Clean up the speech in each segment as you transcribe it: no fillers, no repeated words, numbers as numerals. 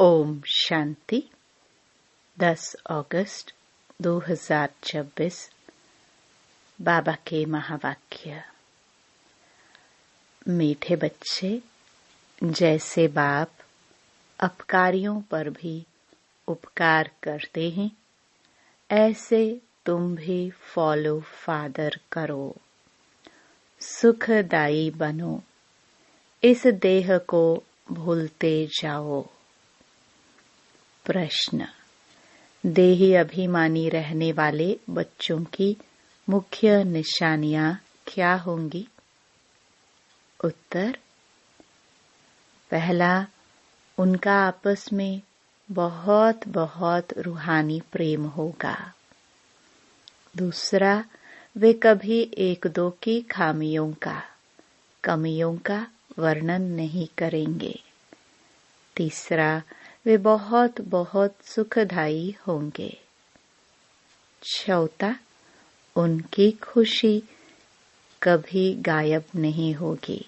ओम शांति। 10 अगस्त 2026 बाबा के महावाक्य। मीठे बच्चे, जैसे बाप अपकारियों पर भी उपकार करते हैं, ऐसे तुम भी फॉलो फादर करो। सुखदायी बनो, इस देह को भूलते जाओ। प्रश्न: देही अभिमानी रहने वाले बच्चों की मुख्य निशानियां क्या होंगी? उत्तर: पहला, उनका आपस में बहुत बहुत रूहानी प्रेम होगा। दूसरा, वे कभी एक दो की खामियों का, कमियों का वर्णन नहीं करेंगे। तीसरा, वे बहुत बहुत सुखदायी होंगे। चौथा, उनकी खुशी कभी गायब नहीं होगी,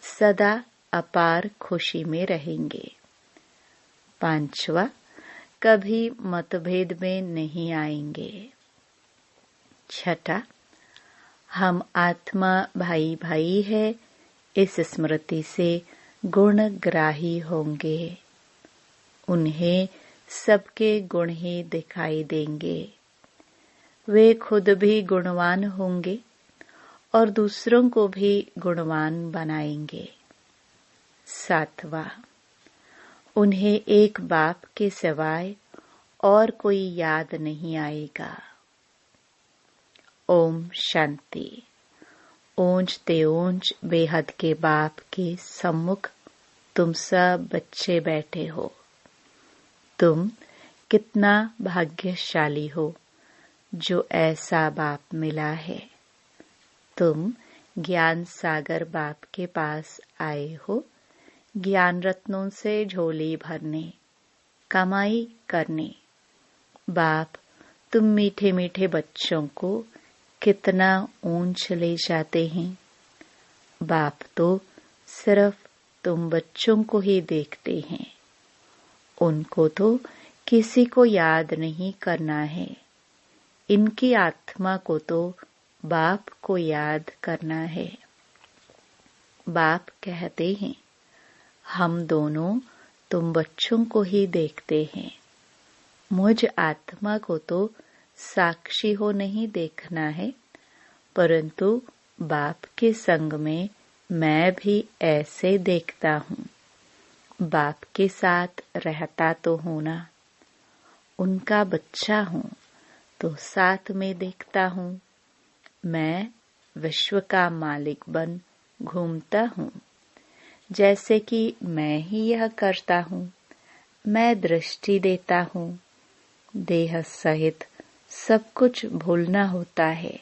सदा अपार खुशी में रहेंगे। पांचवा, कभी मतभेद में नहीं आएंगे। छठा, हम आत्मा भाई भाई है, इस स्मृति से गुणग्राही होंगे। उन्हें सबके गुण ही दिखाई देंगे। वे खुद भी गुणवान होंगे और दूसरों को भी गुणवान बनाएंगे। सातवां, उन्हें एक बाप के सिवाय और कोई याद नहीं आएगा। ओम शांति। ऊंच ते ऊंच बेहद के बाप के सम्मुख तुम सब बच्चे बैठे हो। तुम कितना भाग्यशाली हो जो ऐसा बाप मिला है। तुम ज्ञान सागर बाप के पास आए हो, ज्ञान रत्नों से झोली भरने, कमाई करने। बाप तुम मीठे मीठे बच्चों को कितना ऊंच ले जाते हैं। बाप तो सिर्फ तुम बच्चों को ही देखते हैं। उनको तो किसी को याद नहीं करना है। इनकी आत्मा को तो बाप को याद करना है। बाप कहते हैं, हम दोनों तुम बच्चों को ही देखते हैं। मुझ आत्मा को तो साक्षी हो नहीं देखना है, परंतु बाप के संग में मैं भी ऐसे देखता हूँ। बाप के साथ रहता तो हूँ ना, उनका बच्चा हूँ तो साथ में देखता हूँ। मैं विश्व का मालिक बन घूमता हूँ, जैसे कि मैं ही यह करता हूँ। मैं दृष्टि देता हूँ। देह सहित सब कुछ भूलना होता है।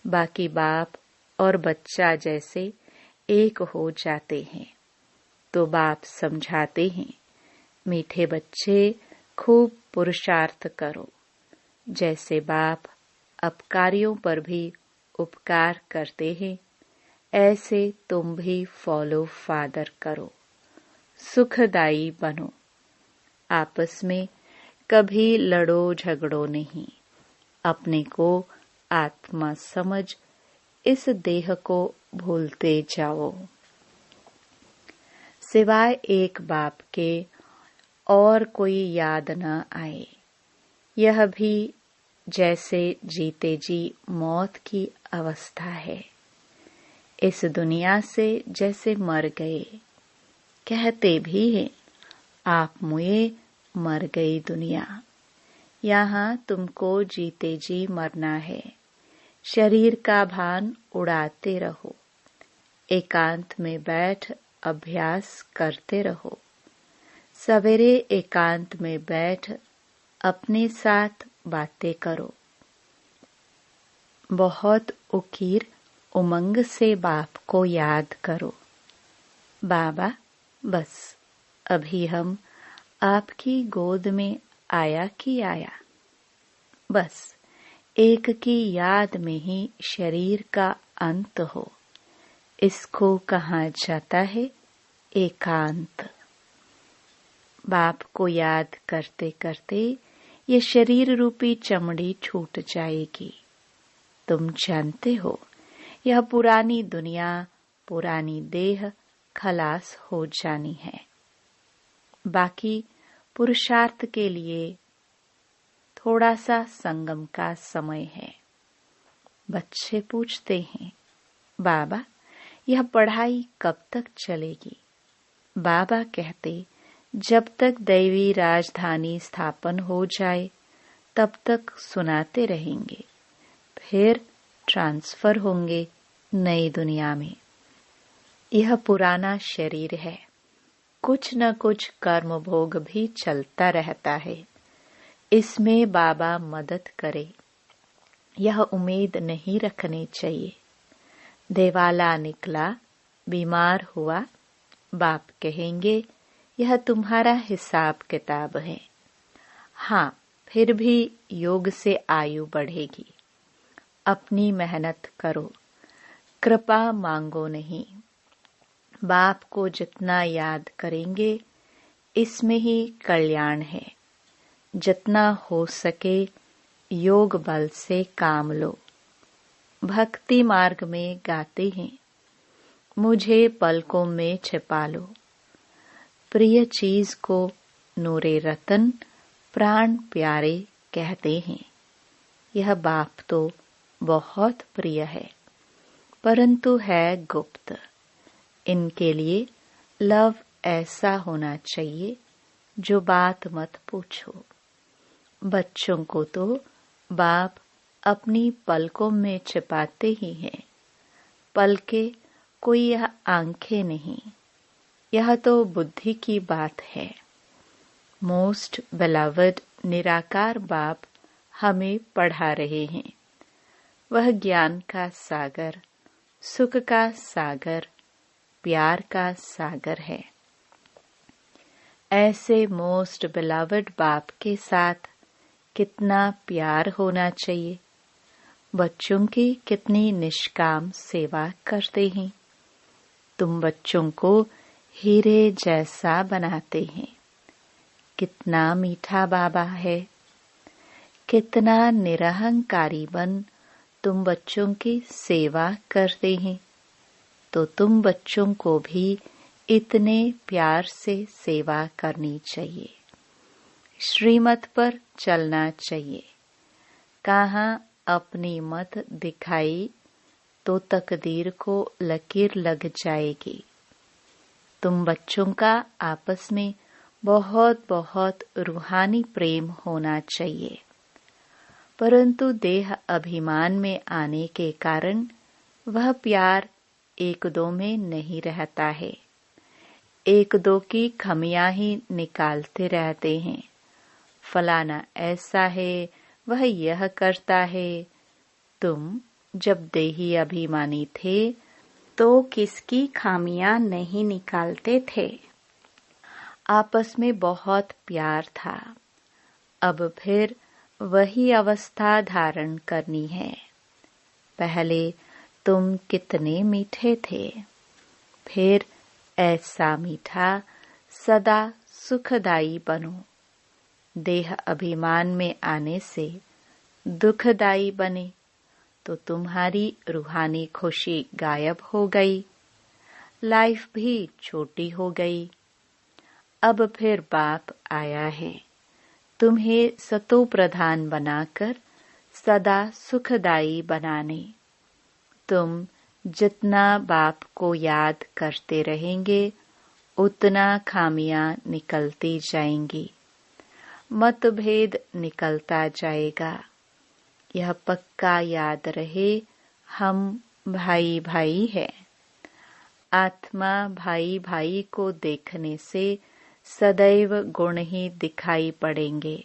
बाकी बाप और बच्चा जैसे एक हो जाते हैं। तो बाप समझाते हैं, मीठे बच्चे खूब पुरुषार्थ करो। जैसे बाप अपकारियों पर भी उपकार करते हैं, ऐसे तुम भी फॉलो फादर करो। सुखदायी बनो। आपस में कभी लड़ो झगड़ो नहीं। अपने को आत्मा समझ इस देह को भूलते जाओ। सिवाय एक बाप के और कोई याद न आए। यह भी जैसे जीते जी मौत की अवस्था है। इस दुनिया से जैसे मर गए। कहते भी हैं, आप मुए मर गई दुनिया। यहाँ तुमको जीते जी मरना है। शरीर का भान उड़ाते रहो। एकांत में बैठ अभ्यास करते रहो। सवेरे एकांत में बैठ अपने साथ बातें करो। बहुत उकीर उमंग से बाप को याद करो। बाबा, बस अभी हम आपकी गोद में आया कि आया। बस एक की याद में ही शरीर का अंत हो। इसको कहा जाता है एकांत। बाप को याद करते करते ये शरीर रूपी चमड़ी छूट जाएगी। तुम जानते हो यह पुरानी दुनिया, पुरानी देह खलास हो जानी है। बाकी पुरुषार्थ के लिए थोड़ा सा संगम का समय है। बच्चे पूछते हैं, बाबा यह पढ़ाई कब तक चलेगी? बाबा कहते, जब तक दैवी राजधानी स्थापन हो जाए तब तक सुनाते रहेंगे, फिर ट्रांसफर होंगे नई दुनिया में। यह पुराना शरीर है, कुछ न कुछ कर्म भोग भी चलता रहता है। इसमें बाबा मदद करे, यह उम्मीद नहीं रखनी चाहिए। देवाला निकला, बीमार हुआ, बाप कहेंगे यह तुम्हारा हिसाब किताब है। हाँ, फिर भी योग से आयु बढ़ेगी। अपनी मेहनत करो, कृपा मांगो नहीं। बाप को जितना याद करेंगे इसमें ही कल्याण है। जितना हो सके योग बल से काम लो। भक्ति मार्ग में गाते हैं, मुझे पलकों में छिपा लो। प्रिय चीज को नूरे रतन प्राण प्यारे कहते हैं। यह बाप तो बहुत प्रिय है, परंतु है गुप्त। इनके लिए लव ऐसा होना चाहिए जो बात मत पूछो। बच्चों को तो बाप अपनी पलकों में छिपाते ही हैं। पलके कोई यह आंखें नहीं, यह तो बुद्धि की बात है। मोस्ट बिलवड निराकार बाप हमें पढ़ा रहे हैं। वह ज्ञान का सागर, सुख का सागर, प्यार का सागर है। ऐसे मोस्ट बिलवड बाप के साथ कितना प्यार होना चाहिए। बच्चों की कितनी निष्काम सेवा करते हैं। तुम बच्चों को हीरे जैसा बनाते हैं। कितना मीठा बाबा है। कितना निरहंकारी बन तुम बच्चों की सेवा करते हैं। तो तुम बच्चों को भी इतने प्यार से सेवा करनी चाहिए। श्रीमत पर चलना चाहिए। कहाँ अपनी मत दिखाई तो तकदीर को लकीर लग जाएगी। तुम बच्चों का आपस में बहुत बहुत रूहानी प्रेम होना चाहिए, परंतु देह अभिमान में आने के कारण वह प्यार एक दो में नहीं रहता है। एक दो की खमियां ही निकालते रहते हैं। फलाना ऐसा है, वह यह करता है। तुम जब देही अभिमानी थे तो किसकी खामियां नहीं निकालते थे। आपस में बहुत प्यार था। अब फिर वही अवस्था धारण करनी है। पहले तुम कितने मीठे थे, फिर ऐसा मीठा सदा सुखदाई बनो। देह अभिमान में आने से दुखदाई बने तो तुम्हारी रूहानी खुशी गायब हो गई, लाइफ भी छोटी हो गई। अब फिर बाप आया है तुम्हें सतो प्रधान बनाकर सदा सुखदाई बनाने। तुम जितना बाप को याद करते रहेंगे उतना खामियां निकलती जाएंगी, मतभेद निकलता जाएगा। यह पक्का याद रहे, हम भाई भाई है। आत्मा भाई भाई को देखने से सदैव गुण ही दिखाई पड़ेंगे।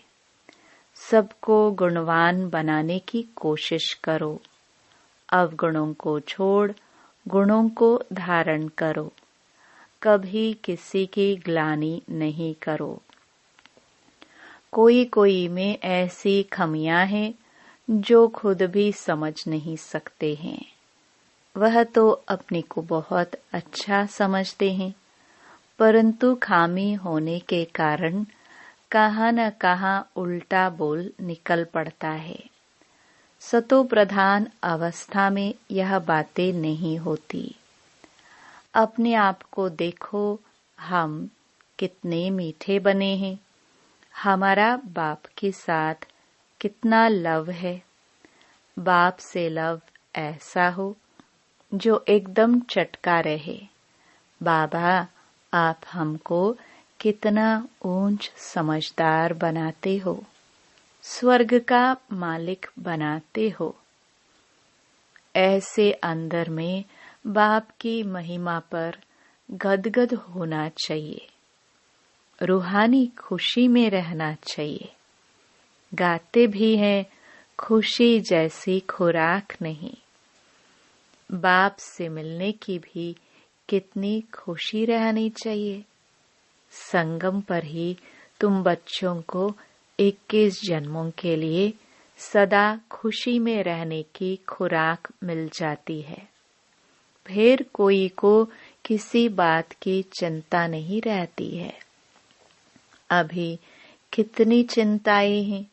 सबको गुणवान बनाने की कोशिश करो। अवगुणों को छोड़ गुणों को धारण करो। कभी किसी की ग्लानि नहीं करो। कोई कोई में ऐसी खमियां हैं जो खुद भी समझ नहीं सकते हैं। वह तो अपने को बहुत अच्छा समझते हैं, परंतु खामी होने के कारण कहाँ न कहाँ उल्टा बोल निकल पड़ता है। सतो प्रधान अवस्था में यह बातें नहीं होती। अपने आप को देखो, हम कितने मीठे बने हैं। हमारा बाप के साथ कितना लव है। बाप से लव ऐसा हो जो एकदम चटका रहे। बाबा, आप हमको कितना ऊंच समझदार बनाते हो, स्वर्ग का मालिक बनाते हो। ऐसे अंदर में बाप की महिमा पर गदगद होना चाहिए। रूहानी खुशी में रहना चाहिए। गाते भी हैं, खुशी जैसी खुराक नहीं। बाप से मिलने की भी कितनी खुशी रहनी चाहिए। संगम पर ही तुम बच्चों को 21 जन्मों के लिए सदा खुशी में रहने की खुराक मिल जाती है। फिर कोई को किसी बात की चिंता नहीं रहती है। अभी कितनी चिंताएं हैं,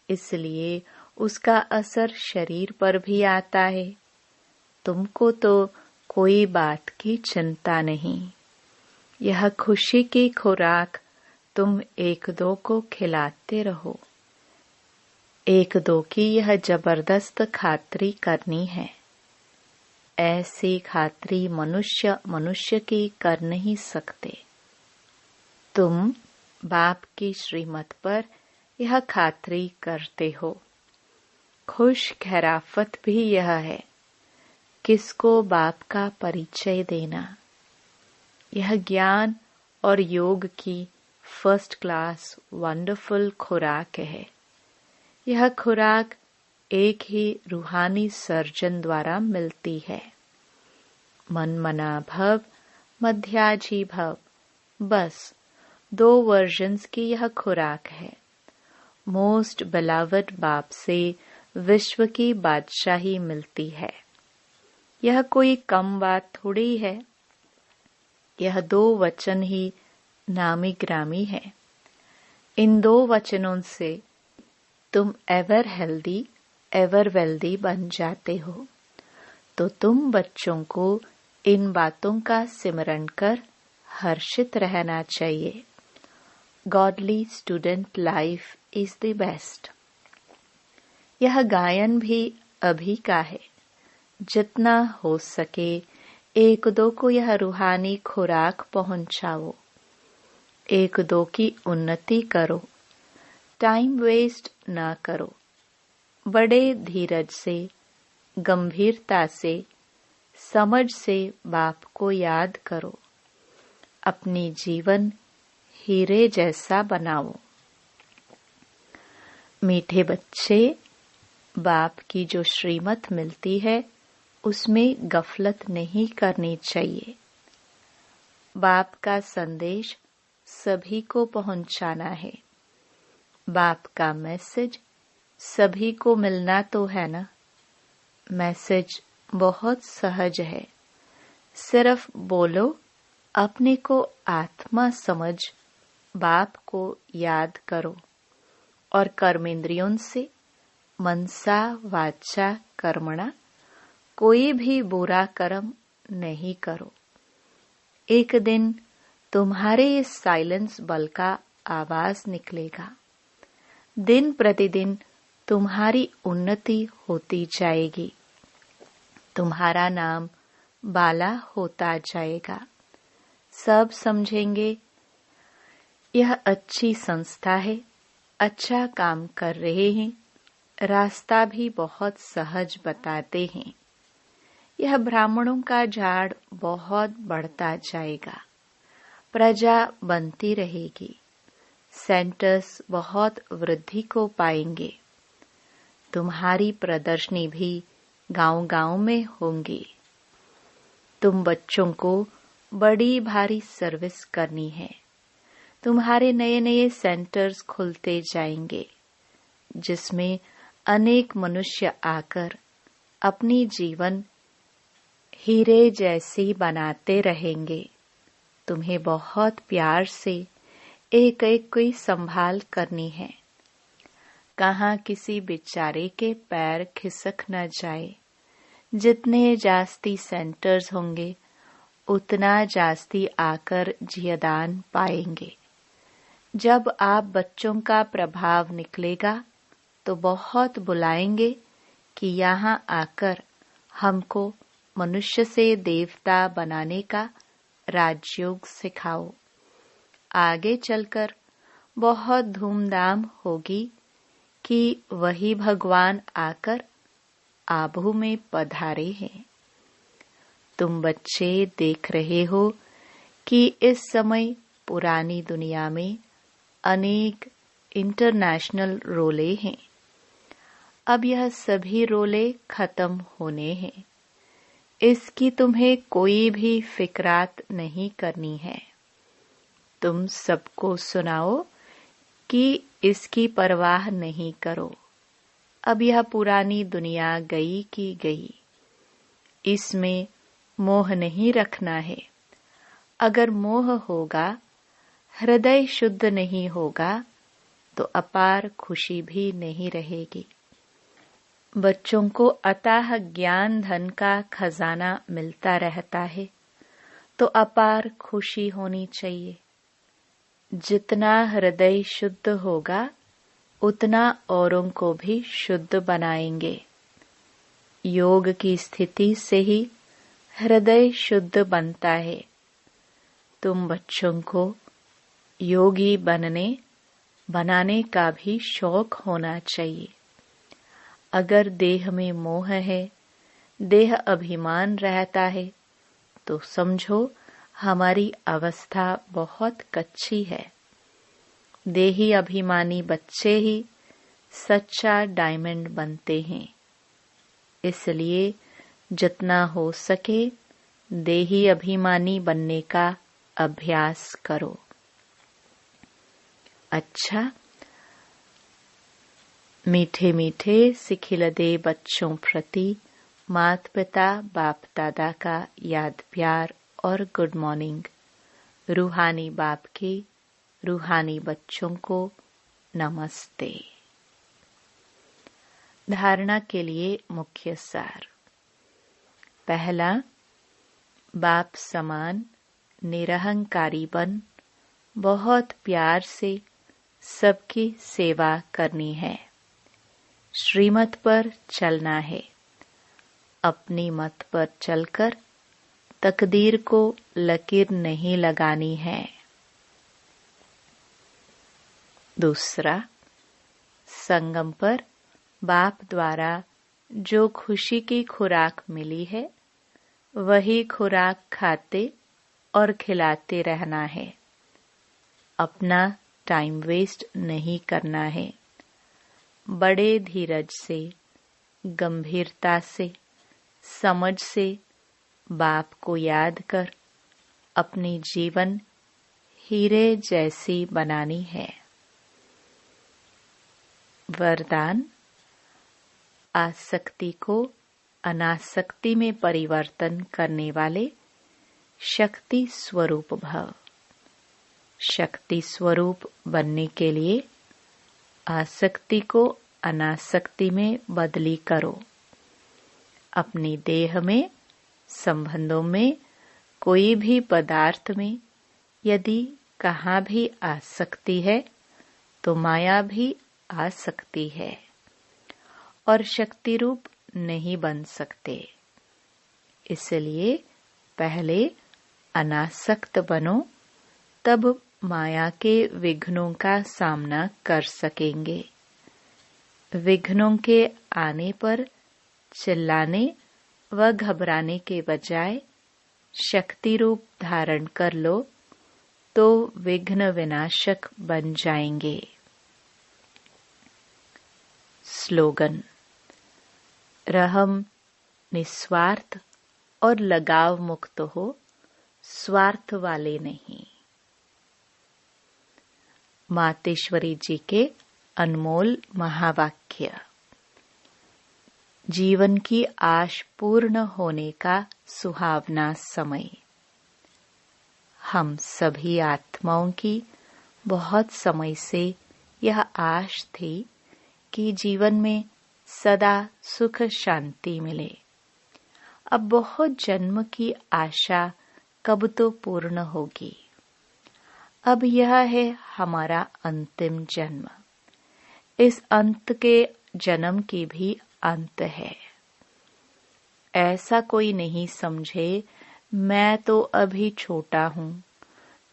इसलिए उसका असर शरीर पर भी आता है। तुमको तो कोई बात की चिंता नहीं। यह खुशी की खुराक तुम एक दो को खिलाते रहो। एक दो की यह जबरदस्त खातरी करनी है। ऐसी खातरी मनुष्य की कर नहीं सकते। तुम बाप की श्रीमत पर यह खातरी करते हो। खुश खैराफत भी यह है, किसको बाप का परिचय देना। यह ज्ञान और योग की फर्स्ट क्लास वंडरफुल खुराक है। यह खुराक एक ही रूहानी सर्जन द्वारा मिलती है। मन मना भव, मध्याजी भव, बस 2 वर्जन्स की यह खुराक है। मोस्ट बिलवड बाप से विश्व की बादशाही मिलती है। यह कोई कम बात थोड़ी है। यह 2 वचन ही नामी ग्रामी है। इन 2 वचनों से तुम एवर हेल्दी एवर वेल्दी बन जाते हो। तो तुम बच्चों को इन बातों का सिमरण कर हर्षित रहना चाहिए। Godly student life is the best. यह गायन भी अभी का है। जितना हो सके एक दो को यह रूहानी खुराक पहुंचाओ। एक दो की उन्नति करो। टाइम वेस्ट ना करो। बड़े धीरज से, गंभीरता से, समझ से बाप को याद करो। अपनी जीवन हीरे जैसा बनाओ। मीठे बच्चे, बाप की जो श्रीमत मिलती है उसमें गफलत नहीं करनी चाहिए। बाप का संदेश सभी को पहुंचाना है। बाप का मैसेज सभी को मिलना तो है ना। मैसेज बहुत सहज है। सिर्फ बोलो, अपने को आत्मा समझ बाप को याद करो और कर्मेंद्रियों से मनसा वाचा कर्मणा कोई भी बुरा कर्म नहीं करो। एक दिन तुम्हारे इस साइलेंस बल का आवाज निकलेगा। दिन प्रतिदिन तुम्हारी उन्नति होती जाएगी। तुम्हारा नाम बाला होता जाएगा। सब समझेंगे यह अच्छी संस्था है, अच्छा काम कर रहे हैं, रास्ता भी बहुत सहज बताते हैं। यह ब्राह्मणों का झाड़ बहुत बढ़ता जाएगा। प्रजा बनती रहेगी। सेंटर्स बहुत वृद्धि को पाएंगे। तुम्हारी प्रदर्शनी भी गांव-गांव में होंगी। तुम बच्चों को बड़ी भारी सर्विस करनी है। तुम्हारे नए नए सेंटर्स खुलते जाएंगे, जिसमें अनेक मनुष्य आकर अपनी जीवन हीरे जैसी बनाते रहेंगे। तुम्हें बहुत प्यार से एक एक कोई संभाल करनी है। कहाँ किसी बेचारे के पैर खिसक न जाए। जितने जास्ती सेंटर्स होंगे उतना जास्ती आकर जियदान पाएंगे। जब आप बच्चों का प्रभाव निकलेगा तो बहुत बुलाएंगे कि यहाँ आकर हमको मनुष्य से देवता बनाने का राजयोग सिखाओ। आगे चलकर बहुत धूमधाम होगी कि वही भगवान आकर आबू में पधारे हैं। तुम बच्चे देख रहे हो कि इस समय पुरानी दुनिया में अनेक इंटरनेशनल रोले हैं। अब यह सभी रोले खत्म होने हैं। इसकी तुम्हें कोई भी फिक्रात नहीं करनी है। तुम सबको सुनाओ कि इसकी परवाह नहीं करो। अब यह पुरानी दुनिया गई की गई। इसमें मोह नहीं रखना है। अगर मोह होगा, हृदय शुद्ध नहीं होगा तो अपार खुशी भी नहीं रहेगी। बच्चों को अथाह ज्ञान धन का खजाना मिलता रहता है तो अपार खुशी होनी चाहिए। जितना हृदय शुद्ध होगा उतना औरों को भी शुद्ध बनाएंगे। योग की स्थिति से ही हृदय शुद्ध बनता है। तुम बच्चों को योगी बनाने का भी शौक होना चाहिए। अगर देह में मोह है, देह अभिमान रहता है, तो समझो हमारी अवस्था बहुत कच्ची है। देही अभिमानी बच्चे ही सच्चा डायमंड बनते हैं। इसलिए जितना हो सके देही अभिमानी बनने का अभ्यास करो। अच्छा, मीठे मीठे सिखिलदे बच्चों प्रति माता पिता बाप दादा का याद प्यार और गुड मॉर्निंग। रूहानी बाप के रूहानी बच्चों को नमस्ते। धारणा के लिए मुख्य सार। पहला, बाप समान निरहंकारी बन बहुत प्यार से सबकी सेवा करनी है। श्रीमत पर चलना है। अपनी मत पर चलकर तकदीर को लकीर नहीं लगानी है। दूसरा, संगम पर बाप द्वारा जो खुशी की खुराक मिली है वही खुराक खाते और खिलाते रहना है। अपना टाइम वेस्ट नहीं करना है। बड़े धीरज से, गंभीरता से, समझ से बाप को याद कर अपनी जीवन हीरे जैसी बनानी है। वरदान, आसक्ति को अनासक्ति में परिवर्तन करने वाले शक्ति स्वरूप भव। शक्ति स्वरूप बनने के लिए आसक्ति को अनासक्ति में बदली करो। अपनी देह में, संबंधों में, कोई भी पदार्थ में यदि कहाँ भी आसक्ति है तो माया भी आ सकती है और शक्ति रूप नहीं बन सकते। इसलिए पहले अनासक्त बनो, तब माया के विघ्नों का सामना कर सकेंगे। विघ्नों के आने पर चिल्लाने व घबराने के बजाय शक्ति रूप धारण कर लो तो विघ्न विनाशक बन जाएंगे। स्लोगन, रहम निस्वार्थ और लगाव मुक्त हो, स्वार्थ वाले नहीं। मातेश्वरी जी के अनमोल महावाक्य। जीवन की आश पूर्ण होने का सुहावना समय। हम सभी आत्माओं की बहुत समय से यह आश थी कि जीवन में सदा सुख शांति मिले। अब बहुत जन्म की आशा कब तो पूर्ण होगी। अब यह है हमारा अंतिम जन्म। इस अंत के जन्म की भी अंत है। ऐसा कोई नहीं समझे मैं तो अभी छोटा हूँ,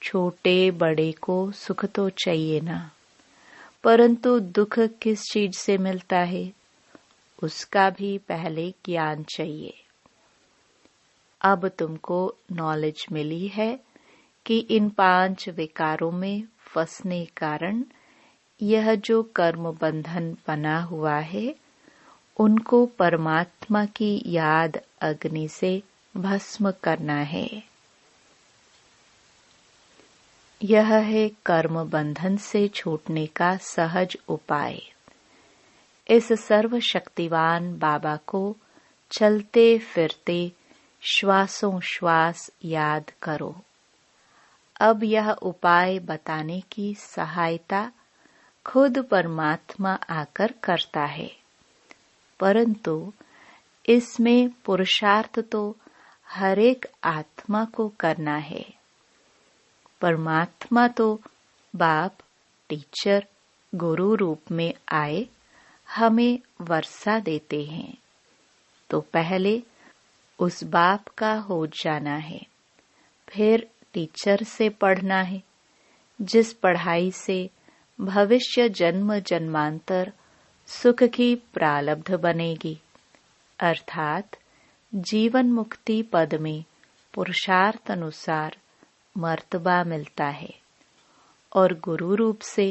छोटे बड़े को सुख तो चाहिए ना, परंतु दुख किस चीज से मिलता है उसका भी पहले ज्ञान चाहिए। अब तुमको नॉलेज मिली है कि इन 5 विकारों में फंसने कारण यह जो कर्म बंधन बना हुआ है उनको परमात्मा की याद अग्नि से भस्म करना है। यह है कर्म बंधन से छूटने का सहज उपाय। इस सर्वशक्तिवान बाबा को चलते फिरते श्वासों श्वास याद करो। अब यह उपाय बताने की सहायता खुद परमात्मा आकर करता है, परंतु इसमें पुरुषार्थ तो हर एक आत्मा को करना है। परमात्मा तो बाप, टीचर, गुरु रूप में आए हमें वर्षा देते हैं, तो पहले उस बाप का हो जाना है, फिर टीचर से पढ़ना है, जिस पढ़ाई से भविष्य जन्म जन्मांतर सुख की प्रालब्ध बनेगी, अर्थात जीवन मुक्ति पद में पुरुषार्थ अनुसार मर्तबा मिलता है और गुरु रूप से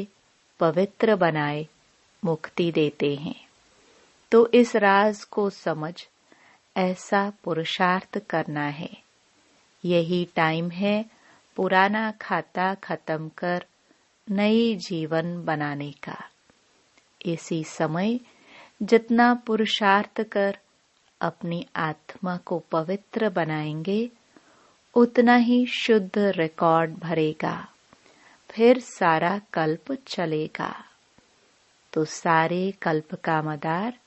पवित्र बनाए मुक्ति देते हैं। तो इस राज को समझ ऐसा पुरुषार्थ करना है। यही टाइम है पुराना खाता खत्म कर नई जीवन बनाने का। इसी समय जितना पुरुषार्थ कर अपनी आत्मा को पवित्र बनाएंगे उतना ही शुद्ध रिकॉर्ड भरेगा, फिर सारा कल्प चलेगा। तो सारे कल्प का मदार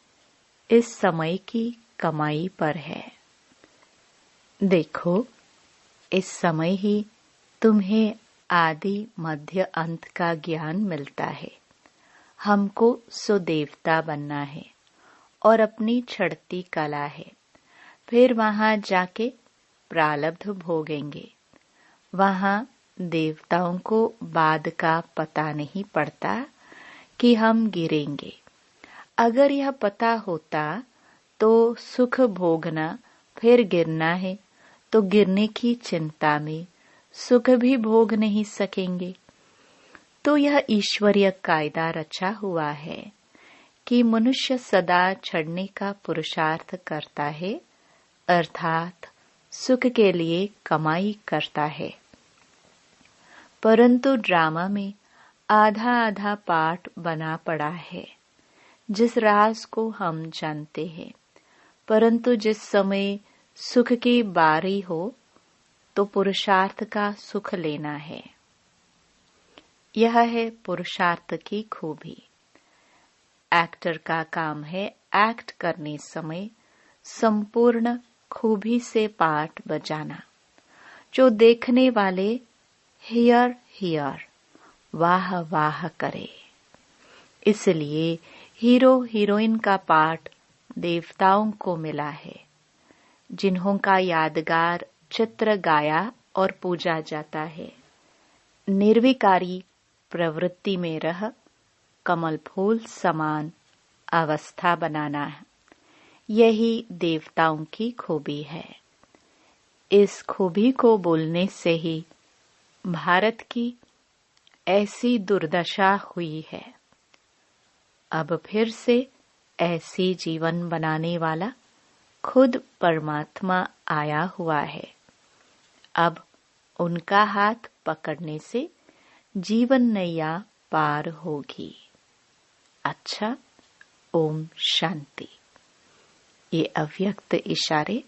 इस समय की कमाई पर है। देखो, इस समय ही तुम्हें आदि मध्य अंत का ज्ञान मिलता है। हमको सुदेवता बनना है और अपनी चढ़ती कला है। फिर वहां जाके प्रालब्ध भोगेंगे। वहां देवताओं को बाद का पता नहीं पड़ता कि हम गिरेंगे। अगर यह पता होता तो सुख भोगना फिर गिरना है, तो गिरने की चिंता में सुख भी भोग नहीं सकेंगे। तो यह ईश्वरीय कायदा रचा हुआ है कि मनुष्य सदा चढ़ने का पुरुषार्थ करता है, अर्थात सुख के लिए कमाई करता है। परंतु ड्रामा में आधा आधा पार्ट बना पड़ा है, जिस राज को हम जानते हैं। परंतु जिस समय सुख की बारी हो तो पुरुषार्थ का सुख लेना है। यह है पुरुषार्थ की खूबी। एक्टर का काम है एक्ट करने समय संपूर्ण खूबी से पार्ट बजाना, जो देखने वाले हियर हियर वाह वाह करे। इसलिए हीरो हीरोइन का पार्ट देवताओं को मिला है, जिन्हों का यादगार चित्र गाया और पूजा जाता है। निर्विकारी प्रवृत्ति में रह कमल फूल समान अवस्था बनाना है, यही देवताओं की खूबी है। इस खूबी को बोलने से ही भारत की ऐसी दुर्दशा हुई है। अब फिर से ऐसी जीवन बनाने वाला खुद परमात्मा आया हुआ है। अब उनका हाथ पकड़ने से जीवन नैया पार होगी। अच्छा, ओम शांति। ये अव्यक्त इशारे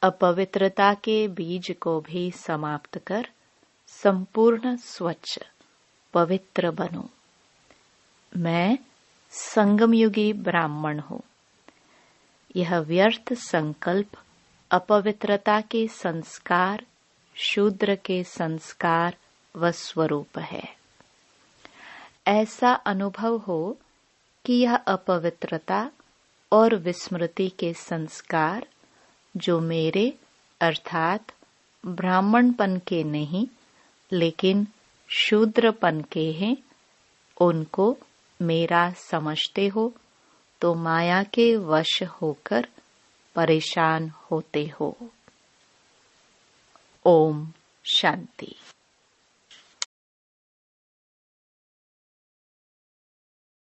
अपवित्रता के बीज को भी समाप्त कर संपूर्ण स्वच्छ पवित्र बनो। मैं संगमयुगी ब्राह्मण हूँ। यह व्यर्थ संकल्प अपवित्रता के संस्कार, शूद्र के संस्कार व स्वरूप है। ऐसा अनुभव हो कि यह अपवित्रता और विस्मृति के संस्कार जो मेरे अर्थात ब्राह्मणपन के नहीं लेकिन शूद्रपन के हैं, उनको मेरा समझते हो तो माया के वश होकर परेशान होते हो। ओम शांति।